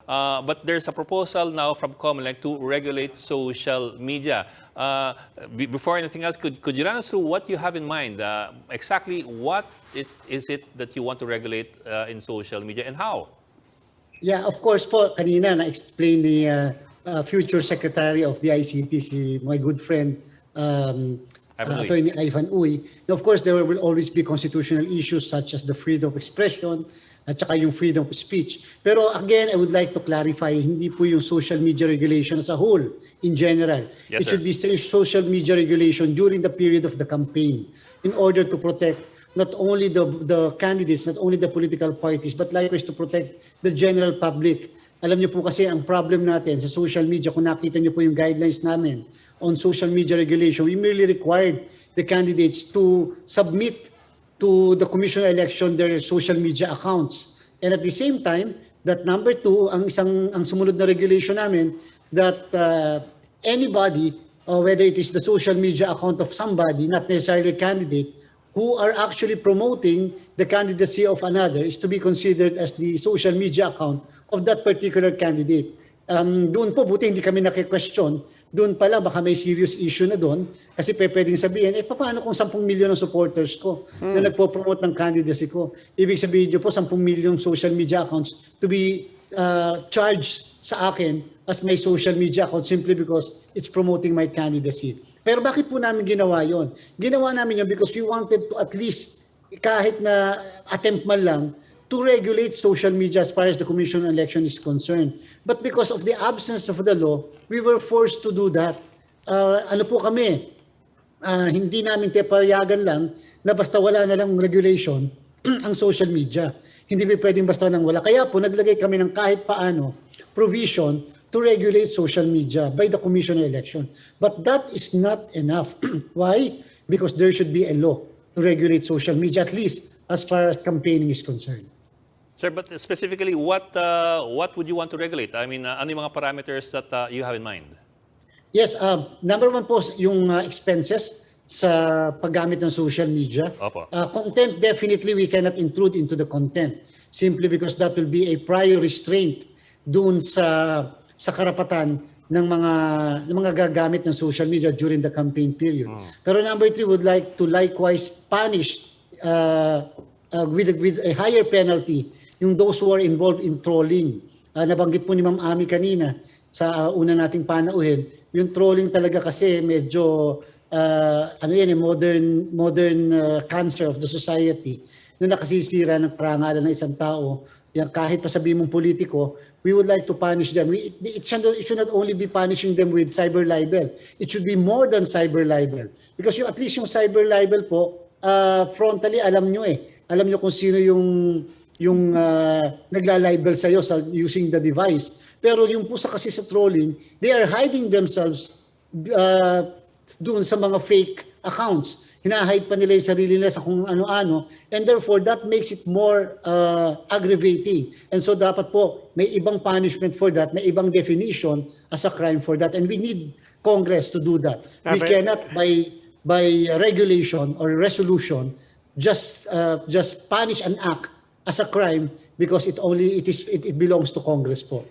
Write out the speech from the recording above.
but there's a proposal now from COMELEC to regulate social media. Before anything else, could you run us through what you have in mind? Exactly what is it that you want to regulate in social media and how? Yeah, of course po, kanina na-explain ni future Secretary of the ICT, si my good friend, Attorney Ivan Uy. Now, of course, there will always be constitutional issues such as the freedom of expression at saka yung freedom of speech. Pero again, I would like to clarify, hindi po yung social media regulation as a whole, in general. Yes, it should be social media regulation during the period of the campaign in order to protect not only the candidates, not only the political parties, but likewise to protect the general public. Alam niyo po kasi ang problem natin sa social media, kung nakita niyo po yung guidelines namin on social media regulation, we merely required the candidates to submit to the Commission on Election their social media accounts. And at the same time, that number two, ang sumunod na regulation namin, that anybody, whether it is the social media account of somebody, not necessarily a candidate, who are actually promoting the candidacy of another is to be considered as the social media account of that particular candidate. Doon po, buti hindi kami naki-question. Doon pala, baka may serious issue na doon. Kasi pwedeng sabihin, paano kung 10 million ang supporters ko na nagpo-promote ng candidacy ko? Ibig sabihin nyo po, 10 million social media accounts to be charged sa akin as my social media account simply because it's promoting my candidacy. Pero bakit po namin ginawa yon? Ginawa namin yun because we wanted to at least, kahit na attempt man lang, to regulate social media as far as the Commission on Election is concerned. But because of the absence of the law, we were forced to do that. Ano po kami, hindi namin papayagan lang na basta wala na lang regulation ang social media. Hindi pwedeng basta lang wala. Kaya po naglagay kami ng kahit paano provision to regulate social media by the Commission on Election. But that is not enough. Why? Because there should be a law to regulate social media, at least as far as campaigning is concerned. Sir, but specifically, what would you want to regulate? I mean, ano yung mga parameters that you have in mind? Yes, number one po, yung expenses sa paggamit ng social media. Opo. Content, definitely we cannot intrude into the content simply because that will be a prior restraint doon sa karapatan ng mga gagamit ng social media during the campaign period. Pero number three, would like to likewise punish with a higher penalty yung those who are involved in trolling. Nabanggit po ni Ma'am Ami kanina sa una nating panauhin, yung trolling talaga kasi medyo modern cancer of the society na nakasisira ng karangalan ng isang tao. Yan, kahit pa sabihin mong politiko, we would like to punish them. It should not only be punishing them with cyber libel. It should be more than cyber libel. Because at least yung cyber libel po, frontally, alam nyo Alam nyo kung sino yung nagla-libel sa'yo using the device. Pero yung po kasi sa trolling, they are hiding themselves doon sa mga fake accounts. Hinahide pa nila yung sarili nila sa kung ano-ano, and therefore that makes it more aggravating. And so dapat po may ibang punishment for that, may ibang definition as a crime for that, and we need Congress to do that. We cannot by regulation or resolution just punish an act as a crime because it belongs to Congress po.